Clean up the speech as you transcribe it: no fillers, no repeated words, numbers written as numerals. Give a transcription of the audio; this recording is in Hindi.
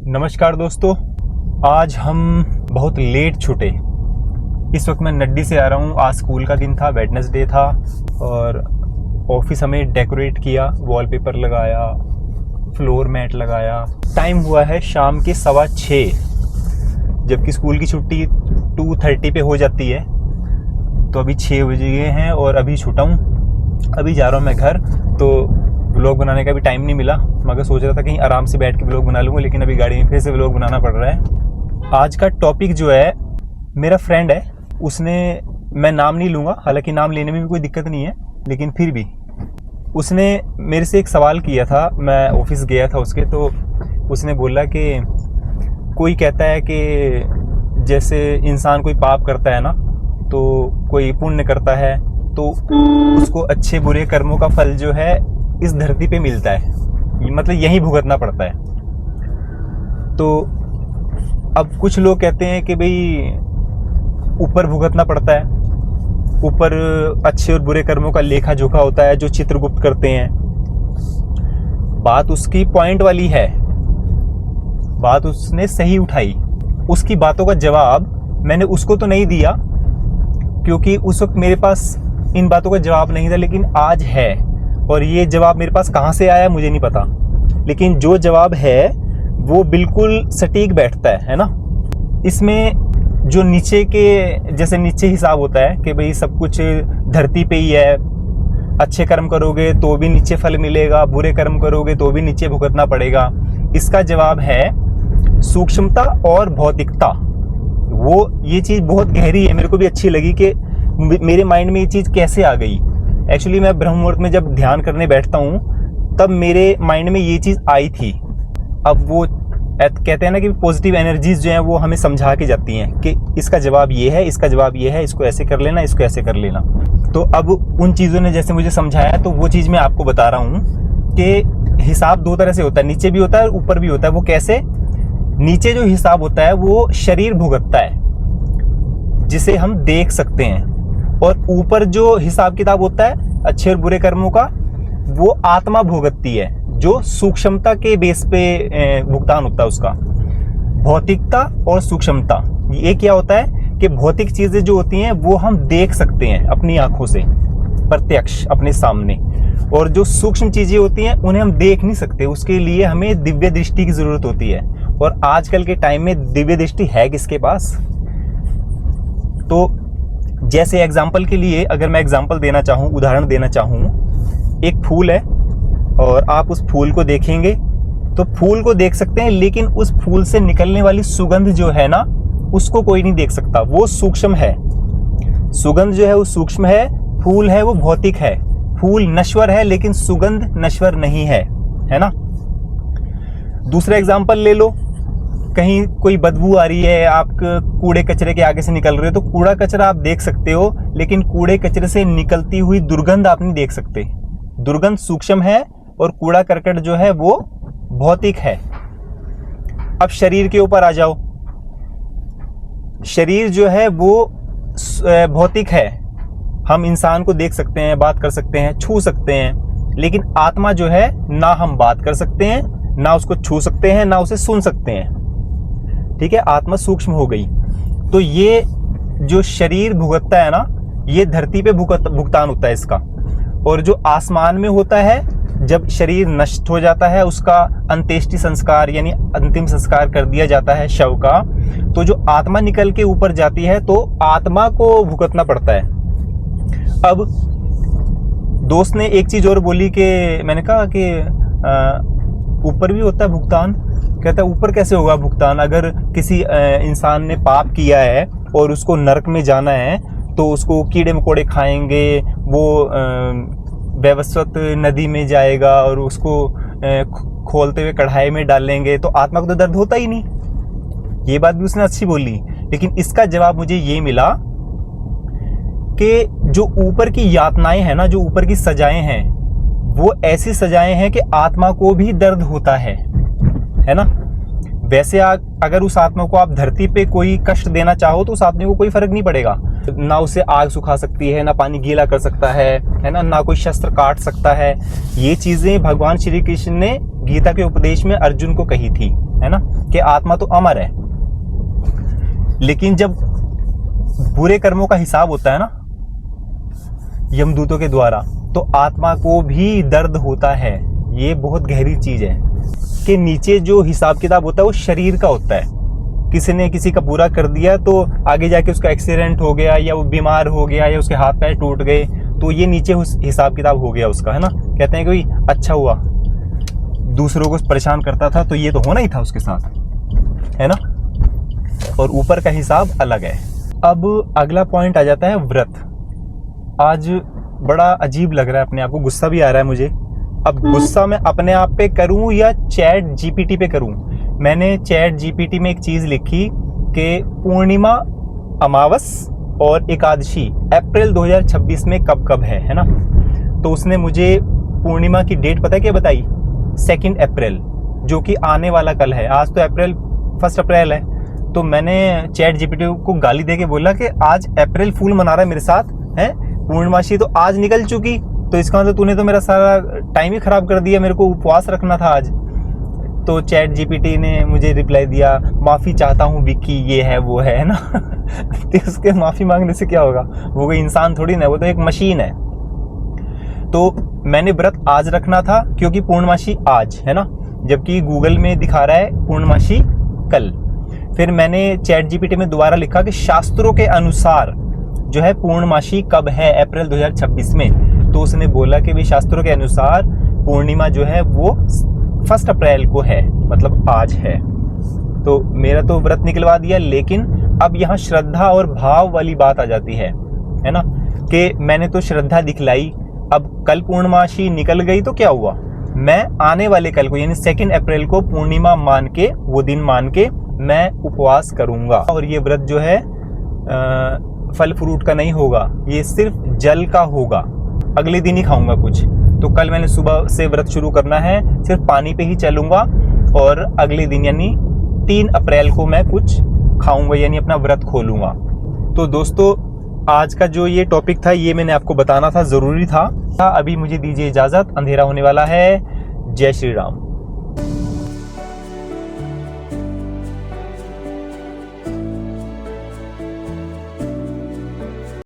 नमस्कार दोस्तों, आज हम बहुत लेट छूटे। इस वक्त मैं नड्डी से आ रहा हूँ। आज स्कूल का दिन था, वेडनेसडे था और ऑफिस हमें डेकोरेट किया, वॉलपेपर लगाया, फ्लोर मैट लगाया। टाइम हुआ है शाम के 6:15, जबकि स्कूल की छुट्टी 2:30 पे हो जाती है। तो अभी 6 बज गए हैं और अभी छूटा हूँ। अभी जा रहा हूँ मैं घर। तो व्लॉग बनाने का भी टाइम नहीं मिला, मगर सोच रहा था कहीं आराम से बैठ के व्लॉग बना लूँगा, लेकिन अभी गाड़ी में फिर से व्लॉग बनाना पड़ रहा है। आज का टॉपिक जो है, मेरा फ्रेंड है, उसने, मैं नाम नहीं लूँगा, हालांकि नाम लेने में भी कोई दिक्कत नहीं है, लेकिन फिर भी उसने मेरे से एक सवाल किया था। मैं ऑफिस गया था उसके, तो उसने बोला कि कोई कहता है कि जैसे इंसान कोई पाप करता है ना, तो कोई पुण्य करता है तो उसको अच्छे बुरे कर्मों का फल जो है इस धरती पे मिलता है, मतलब यहीं भुगतना पड़ता है। तो अब कुछ लोग कहते हैं कि भाई ऊपर भुगतना पड़ता है, ऊपर अच्छे और बुरे कर्मों का लेखा जोखा होता है जो चित्रगुप्त करते हैं। बात उसकी पॉइंट वाली है, बात उसने सही उठाई। उसकी बातों का जवाब मैंने उसको तो नहीं दिया, क्योंकि उस वक्त मेरे पास इन बातों का जवाब नहीं था, लेकिन आज है। और ये जवाब मेरे पास कहाँ से आया मुझे नहीं पता, लेकिन जो जवाब है वो बिल्कुल सटीक बैठता है ना। इसमें जो नीचे के, जैसे नीचे हिसाब होता है कि भाई सब कुछ धरती पे ही है, अच्छे कर्म करोगे तो भी नीचे फल मिलेगा, बुरे कर्म करोगे तो भी नीचे भुगतना पड़ेगा। इसका जवाब है सूक्ष्मता और भौतिकता। वो ये चीज़ बहुत गहरी है, मेरे को भी अच्छी लगी कि मेरे माइंड में ये चीज़ कैसे आ गई। एक्चुअली मैं ब्रह्म मुहूर्त में जब ध्यान करने बैठता हूँ तब मेरे माइंड में ये चीज़ आई थी। अब वो कहते हैं ना कि पॉजिटिव एनर्जीज जो हैं वो हमें समझा के जाती हैं कि इसका जवाब ये है, इसका जवाब ये है, इसको ऐसे कर लेना, इसको ऐसे कर लेना। तो अब उन चीज़ों ने जैसे मुझे समझाया, तो वो चीज़ मैं आपको बता रहा हूँ कि हिसाब दो तरह से होता है, नीचे भी होता है और ऊपर भी होता है। वो कैसे? नीचे जो हिसाब होता है वो शरीर भुगतता है, जिसे हम देख सकते हैं, और ऊपर जो हिसाब किताब होता है अच्छे और बुरे कर्मों का, वो आत्मा भुगतती है, जो सूक्ष्मता के बेस पे भुगतान होता है उसका। भौतिकता और सूक्ष्मता, ये क्या होता है कि भौतिक चीजें जो होती हैं वो हम देख सकते हैं अपनी आंखों से प्रत्यक्ष अपने सामने, और जो सूक्ष्म चीजें होती हैं उन्हें हम देख नहीं सकते। उसके लिए हमें दिव्य दृष्टि की जरूरत होती है, और आजकल के टाइम में दिव्य दृष्टि है किसके पास? तो जैसे एग्जाम्पल के लिए, अगर मैं एग्जाम्पल देना चाहूँ, उदाहरण देना चाहूँ, एक फूल है और आप उस फूल को देखेंगे तो फूल को देख सकते हैं, लेकिन उस फूल से निकलने वाली सुगंध जो है ना, उसको कोई नहीं देख सकता। वो सूक्ष्म है, सुगंध जो है वो सूक्ष्म है, फूल है वो भौतिक है। फूल नश्वर है लेकिन सुगंध नश्वर नहीं है ना। दूसरा एग्जाम्पल ले लो, कहीं कोई बदबू आ रही है, आप कूड़े कचरे के आगे से निकल रहे हो, तो कूड़ा कचरा आप देख सकते हो, लेकिन कूड़े कचरे से निकलती हुई दुर्गंध आप नहीं देख सकते। दुर्गंध सूक्ष्म है और कूड़ा करकट जो है वो भौतिक है। अब शरीर के ऊपर आ जाओ, शरीर जो है वो भौतिक है, हम इंसान को देख सकते हैं, बात कर सकते हैं, छू सकते हैं, लेकिन आत्मा जो है ना हम बात कर सकते हैं, ना उसको छू सकते हैं, ना उसे सुन सकते हैं। ठीक है, आत्मा सूक्ष्म हो गई। तो ये जो शरीर भुगतता है ना, ये धरती पे भुगतान होता है इसका। और जो आसमान में होता है, जब शरीर नष्ट हो जाता है, उसका अंत्येष्टि संस्कार यानी अंतिम संस्कार कर दिया जाता है शव का, तो जो आत्मा निकल के ऊपर जाती है तो आत्मा को भुगतना पड़ता है। अब दोस्त ने एक चीज और बोली कि मैंने कहा कि ऊपर भी होता है भुगतान। कहता है ऊपर कैसे होगा भुगतान? अगर किसी इंसान ने पाप किया है और उसको नरक में जाना है, तो उसको कीड़े मकोड़े खाएंगे, वो वैवस्वत नदी में जाएगा और उसको खोलते हुए कढ़ाई में डालेंगे, तो आत्मा को तो दर्द होता ही नहीं। ये बात भी उसने अच्छी बोली, लेकिन इसका जवाब मुझे ये मिला कि जो ऊपर की यातनाएं हैं ना, जो ऊपर की सजाएं हैं, वो ऐसी सजाएं हैं कि आत्मा को भी दर्द होता है ना। वैसे अगर उस आत्मा को आप धरती पे कोई कष्ट देना चाहो तो उस आत्मा को कोई फर्क नहीं पड़ेगा। ना उसे आग सुखा सकती है, ना पानी गीला कर सकता है ना कोई शस्त्र काट सकता है। ये चीजें भगवान श्री कृष्ण ने गीता के उपदेश में अर्जुन को कही थी, है ना, कि आत्मा तो अमर है। लेकिन जब बुरे कर्मों का हिसाब होता है ना यमदूतों के द्वारा, तो आत्मा को भी दर्द होता है। ये बहुत गहरी चीज है कि नीचे जो हिसाब किताब होता है वो शरीर का होता है। किसी ने किसी का बुरा कर दिया तो आगे जाके उसका एक्सीडेंट हो गया या वो बीमार हो गया या उसके हाथ पैर टूट गए, तो ये नीचे हिसाब किताब हो गया उसका, है ना। कहते हैं कि अच्छा हुआ, दूसरों को परेशान करता था तो ये तो होना ही था उसके साथ, है ना। और ऊपर का हिसाब अलग है। अब अगला पॉइंट आ जाता है व्रत। आज बड़ा अजीब लग रहा है अपने आप को, गुस्सा भी आ रहा है मुझे। अब गुस्सा मैं अपने आप पे करूं या चैट जीपीटी पे करूं। मैंने चैट जीपीटी में एक चीज लिखी कि पूर्णिमा, अमावस और एकादशी अप्रैल 2026 में कब कब है ना। तो उसने मुझे पूर्णिमा की डेट पता है क्या बताई? 2 अप्रैल, जो कि आने वाला कल है। आज तो 1 अप्रैल है। तो मैंने चैट जीपीटी को गाली दे के बोला कि आज अप्रैल फूल मना रहा है मेरे साथ, है पूर्णिमाशी तो आज निकल चुकी, तो इसका मतलब तूने तो मेरा सारा टाइम ही खराब कर दिया, मेरे को उपवास रखना था आज। तो चैट जीपीटी ने मुझे रिप्लाई दिया, माफी चाहता हूँ विक्की, ये है वो है ना। तो उसके माफी मांगने से क्या होगा? वो कोई इंसान थोड़ी ना, वो तो एक मशीन है। तो मैंने व्रत आज रखना था क्योंकि पूर्णमासी आज है ना, जबकि गूगल में दिखा रहा है पूर्णमासी कल। फिर मैंने चैट जीपीटी में दोबारा लिखा कि शास्त्रों के अनुसार जो है पूर्णमासी कब है अप्रैल 2026 में। तो उसने बोला कि भाई शास्त्रों के अनुसार पूर्णिमा जो है वो 1 अप्रैल को है, मतलब आज है। तो मेरा तो व्रत निकलवा दिया। लेकिन अब यहाँ श्रद्धा और भाव वाली बात आ जाती है ना, कि मैंने तो श्रद्धा दिखलाई, अब कल पूर्णमासी निकल गई तो क्या हुआ? मैं आने वाले कल को यानी 2 अप्रैल को पूर्णिमा मान के, वो दिन मान के मैं उपवास करूंगा। और ये व्रत जो है फल फ्रूट का नहीं होगा, ये सिर्फ जल का होगा। अगले दिन ही खाऊंगा कुछ। तो कल मैंने सुबह से व्रत शुरू करना है, सिर्फ पानी पे ही चलूंगा। और अगले दिन यानी 3 अप्रैल को मैं कुछ खाऊंगा, यानी अपना व्रत खोलूंगा। तो दोस्तों आज का जो ये टॉपिक था ये मैंने आपको बताना था, जरूरी था। अभी मुझे दीजिए इजाजत, अंधेरा होने वाला है। जय श्री राम।